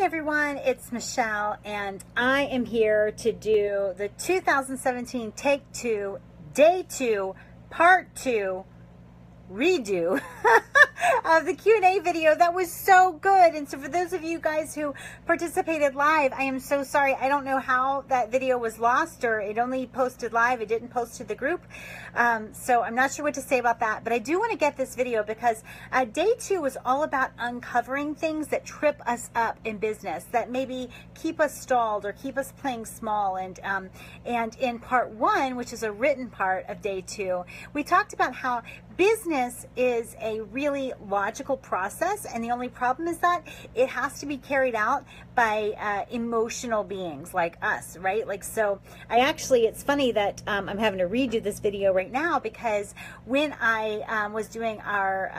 everyone, it's Michelle, and I am here to do the 2017 Take 2, Day 2, Part 2 redo of the Q&A video. That was so good. And so for those of you guys who participated live, I am so sorry. I don't know how that video was lost, or it only posted live. It didn't post to the group. So I'm not sure what to say about that, but I do want to get this video because Day 2 was all about uncovering things that trip us up in business, that maybe keep us stalled or keep us playing small. And in Part 1, which is a written part of Day 2, we talked about how business is a really logical process, and the only problem is that it has to be carried out by emotional beings like us, right? Like, so it's funny that I'm having to redo this video right now, because when I was doing our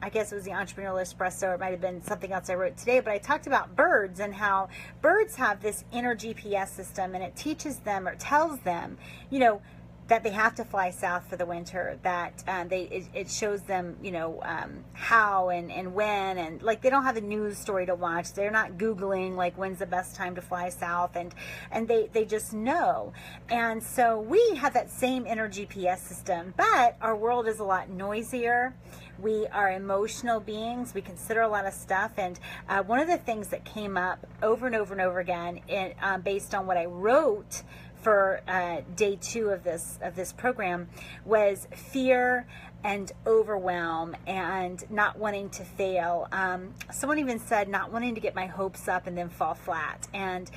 I guess it was the Entrepreneurial Espresso, or it might have been something else I wrote today, but I talked about birds and how birds have this inner GPS system, and it teaches them, or tells them, you know, that they have to fly south for the winter, that it shows them, you know, how and when, and like they don't have a news story to watch. They're not Googling like when's the best time to fly south, and they just know. And so we have that same inner GPS system, but our world is a lot noisier. We are emotional beings. We consider a lot of stuff, and one of the things that came up over and over and over again, based on what I wrote for Day 2 of this program, was fear and overwhelm and not wanting to fail. Someone even said not wanting to get my hopes up and then fall flat. And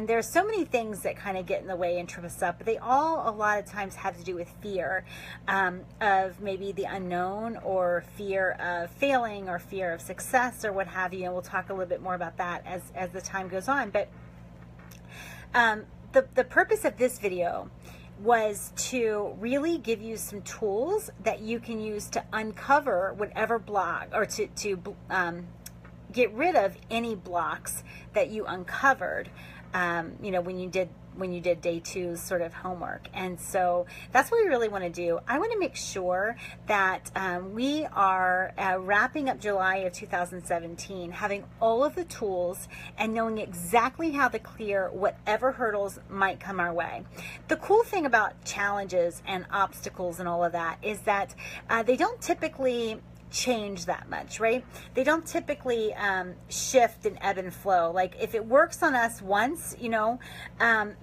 there's so many things that kind of get in the way and trip us up, but they all a lot of times have to do with fear of maybe the unknown, or fear of failing, or fear of success, or what have you. And we'll talk a little bit more about that as the time goes on. But the purpose of this video was to really give you some tools that you can use to uncover whatever block, or to get rid of any blocks that you uncovered, you know, when you did Day 2's sort of homework. And so that's what we really want to do. I want to make sure that we are wrapping up July of 2017, having all of the tools and knowing exactly how to clear whatever hurdles might come our way. The cool thing about challenges and obstacles and all of that is that they don't typically change that much, right? They don't typically shift and ebb and flow. Like if it works on us once, you know,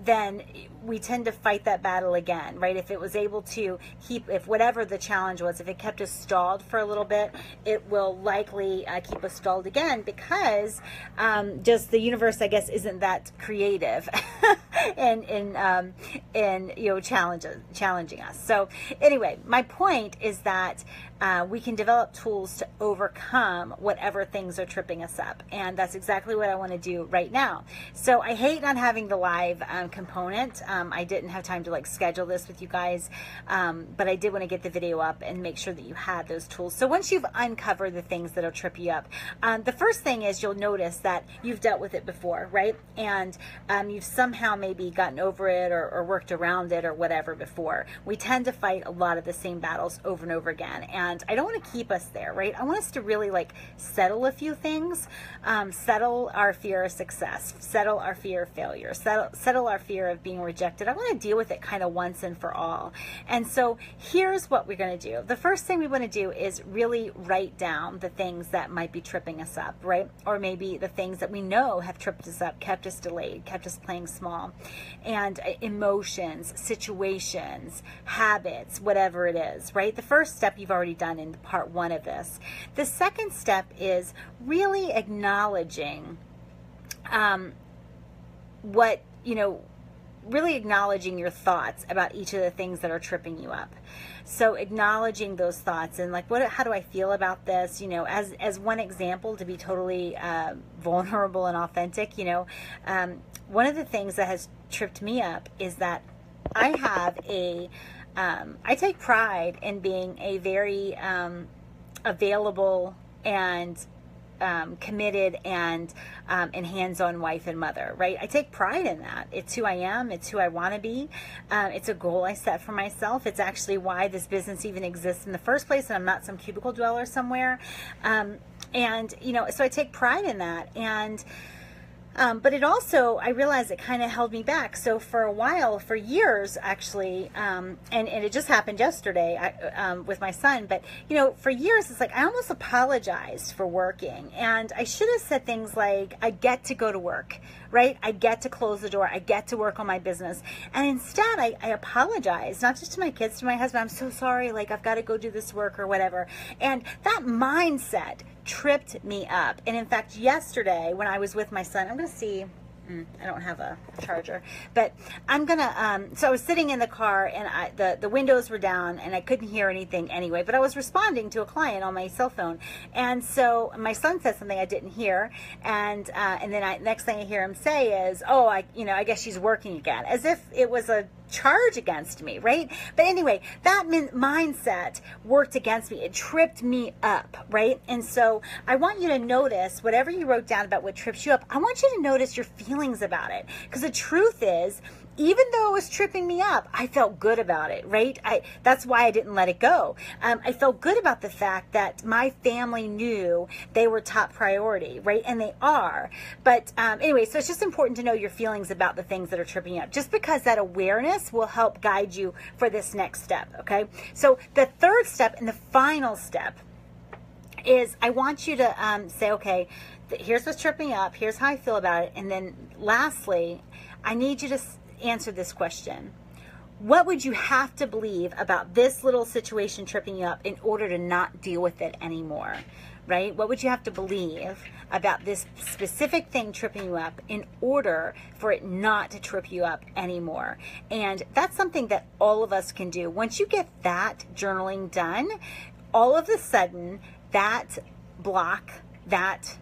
then we tend to fight that battle again, right? If it was able to if whatever the challenge was, if it kept us stalled for a little bit, it will likely keep us stalled again, because just the universe, I guess, isn't that creative in you know, challenging us. So anyway, my point is that we can develop tools to overcome whatever things are tripping us up, and that's exactly what I want to do right now. So I hate not having the live component. I didn't have time to like schedule this with you guys, but I did want to get the video up and make sure that you had those tools. So once you've uncovered the things that'll trip you up, the first thing is you'll notice that you've dealt with it before, right? And you've somehow maybe gotten over it, or worked around it, or whatever before. We tend to fight a lot of the same battles over and over again, and I don't want to keep us there, right? I want us to really like settle a few things, settle our fear of success, settle our fear of failure, settle our fear of being rejected. I want to deal with it kind of once and for all. And so here's what we're going to do. The first thing we want to do is really write down the things that might be tripping us up, right? Or maybe the things that we know have tripped us up, kept us delayed, kept us playing small, and emotions, situations, habits, whatever it is, right? The first step you've already done in Part 1 of this. The second step is really acknowledging what, you know, really acknowledging your thoughts about each of the things that are tripping you up. So acknowledging those thoughts and like, how do I feel about this? You know, as one example, to be totally vulnerable and authentic, you know, one of the things that has tripped me up is that I have I take pride in being a very available and committed and hands-on wife and mother, right? I take pride in that. It's who I am. It's who I want to be. It's a goal I set for myself. It's actually why this business even exists in the first place, and I'm not some cubicle dweller somewhere. And, you know, so I take pride in that. And but it also, I realized it kind of held me back. So for a while, for years actually, and it just happened yesterday with my son, but you know, for years, it's like I almost apologized for working. And I should have said things like, I get to go to work, right? I get to close the door. I get to work on my business. And instead, I apologized, not just to my kids, to my husband. I'm so sorry, like I've got to go do this work or whatever. And that mindset tripped me up. And in fact, yesterday when I was with my son, I'm going to see, I don't have a charger, but I'm going to, so I was sitting in the car and the windows were down and I couldn't hear anything anyway, but I was responding to a client on my cell phone. And so my son said something I didn't hear. And then next thing I hear him say is, oh, I guess she's working again, as if it was a charge against me, right? But anyway, that mindset worked against me. It tripped me up, right? And so I want you to notice whatever you wrote down about what trips you up. I want you to notice your feelings about it, because the truth is, even though it was tripping me up, I felt good about it, right? That's why I didn't let it go. I felt good about the fact that my family knew they were top priority, right? And they are. But anyway, so it's just important to know your feelings about the things that are tripping you up, just because that awareness will help guide you for this next step, okay? So the third step and the final step is I want you to say, okay, here's what's tripping up. Here's how I feel about it. And then lastly, I need you to answer this question. What would you have to believe about this little situation tripping you up in order to not deal with it anymore, right? What would you have to believe about this specific thing tripping you up in order for it not to trip you up anymore? And that's something that all of us can do. Once you get that journaling done, all of a sudden that block, that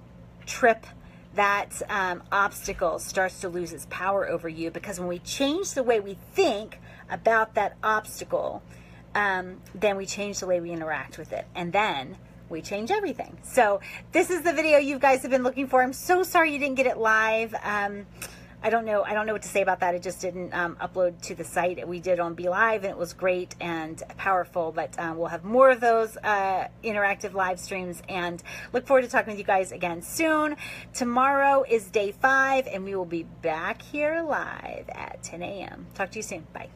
trip, that obstacle starts to lose its power over you, because when we change the way we think about that obstacle, then we change the way we interact with it, and then we change everything. So this is the video you guys have been looking for. I'm so sorry you didn't get it live. I don't know what to say about that. It just didn't upload to the site. We did on Be Live, and it was great and powerful, but we'll have more of those interactive live streams, and look forward to talking with you guys again soon. Tomorrow is day 5, and we will be back here live at 10 a.m. Talk to you soon. Bye.